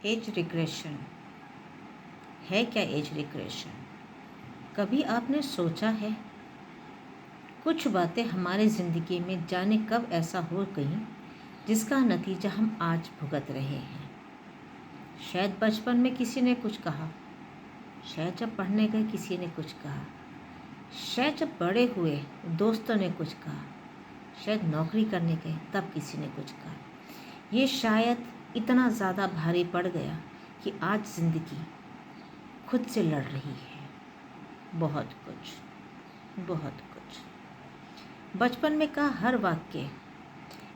As regression है क्या? As regression कभी आपने सोचा है? कुछ बातें हमारे ज़िंदगी में जाने कब ऐसा हो गई जिसका नतीजा हम आज भुगत रहे हैं। शायद बचपन में किसी ने कुछ कहा, शायद जब पढ़ने गए किसी ने कुछ कहा, शायद जब बड़े हुए दोस्तों ने कुछ कहा, शायद नौकरी करने गए तब किसी ने कुछ कहा। ये शायद इतना ज़्यादा भारी पड़ गया कि आज ज़िंदगी खुद से लड़ रही है। बहुत कुछ बचपन में कहा हर वाक्य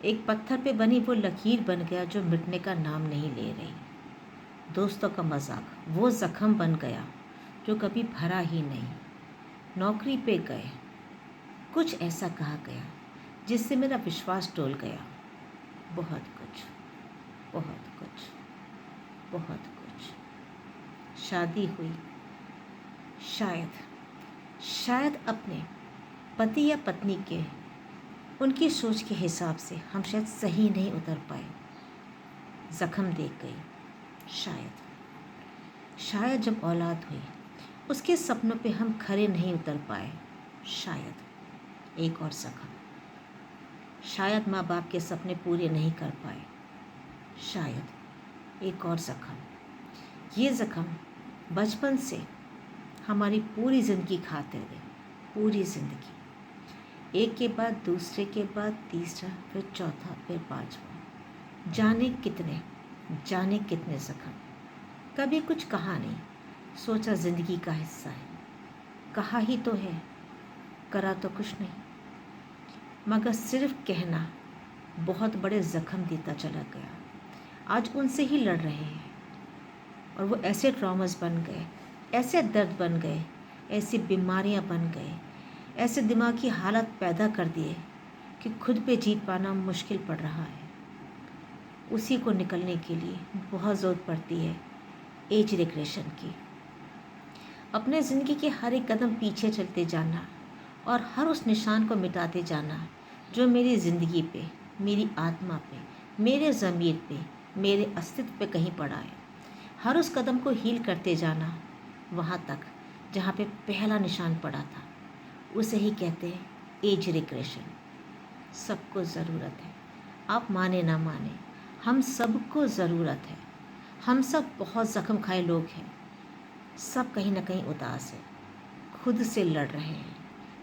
एक पत्थर पे बनी वो लकीर बन गया जो मिटने का नाम नहीं ले रही। दोस्तों का मजाक वो ज़ख्म बन गया जो कभी भरा ही नहीं। नौकरी पे गए कुछ ऐसा कहा गया जिससे मेरा विश्वास डोल गया। बहुत कुछ। शादी हुई, शायद अपने पति या पत्नी के उनकी सोच के हिसाब से हम शायद सही नहीं उतर पाए। ज़ख्म देख गई। शायद जब औलाद हुई उसके सपनों पे हम खरे नहीं उतर पाए। शायद एक और ज़ख्म। शायद माँ बाप के सपने पूरे नहीं कर पाए। शायद एक और ज़ख्म। ये ज़ख्म बचपन से हमारी पूरी ज़िंदगी खाते गए। पूरी ज़िंदगी एक के बाद दूसरे के बाद तीसरा, फिर चौथा, फिर पांचवा। जाने कितने ज़ख्म। कभी कुछ कहा नहीं, सोचा ज़िंदगी का हिस्सा है। कहा ही तो है, करा तो कुछ नहीं। मगर सिर्फ कहना बहुत बड़े ज़ख्म देता चला गया। आज उनसे ही लड़ रहे हैं और वो ऐसे ट्रॉमास बन गए, ऐसे दर्द बन गए, ऐसी बीमारियां बन गए, ऐसे दिमागी हालत पैदा कर दिए कि खुद पे जीत पाना मुश्किल पड़ रहा है। उसी को निकलने के लिए बहुत ज़रूरत पड़ती है एज रिग्रेशन की। अपने ज़िंदगी के हर एक कदम पीछे चलते जाना और हर उस निशान को मिटाते जाना जो मेरी ज़िंदगी पे, मेरी आत्मा पे, मेरे ज़मीर पे, मेरे अस्तित्व पे कहीं पड़ा है। हर उस कदम को हील करते जाना वहाँ तक जहाँ पे पहला निशान पड़ा था। उसे ही कहते हैं एज रिग्रेशन। सबको ज़रूरत है, आप माने ना माने, हम सबको ज़रूरत है। हम सब बहुत ज़ख्म खाए लोग हैं। सब कहीं ना कहीं उदास है, खुद से लड़ रहे हैं,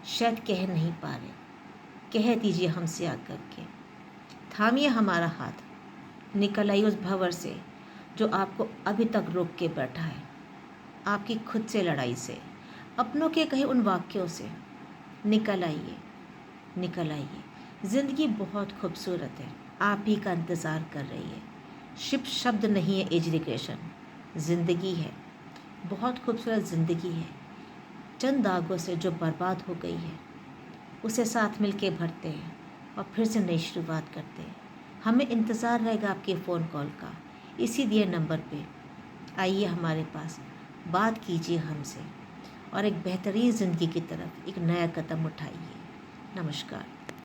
शायद कह नहीं पा रहे। कह दीजिए हमसे आकर के, थामिए हमारा हाथ, निकल आइए उस भंवर से जो आपको अभी तक रोक के बैठा है। आपकी खुद से लड़ाई से, अपनों के कहे उन वाक्यों से निकल आइए। ज़िंदगी बहुत खूबसूरत है, आप ही का इंतज़ार कर रही है। शिप शब्द नहीं है एज रिग्रेशन, ज़िंदगी है, बहुत खूबसूरत ज़िंदगी है। चंद दागों से जो बर्बाद हो गई है उसे साथ मिल के भरते हैं और फिर से नई शुरुआत करते हैं। हमें इंतज़ार रहेगा आपके फ़ोन कॉल का। इसी दिए नंबर पे आइए हमारे पास, बात कीजिए हमसे और एक बेहतरीन ज़िंदगी की तरफ एक नया कदम उठाइए। नमस्कार।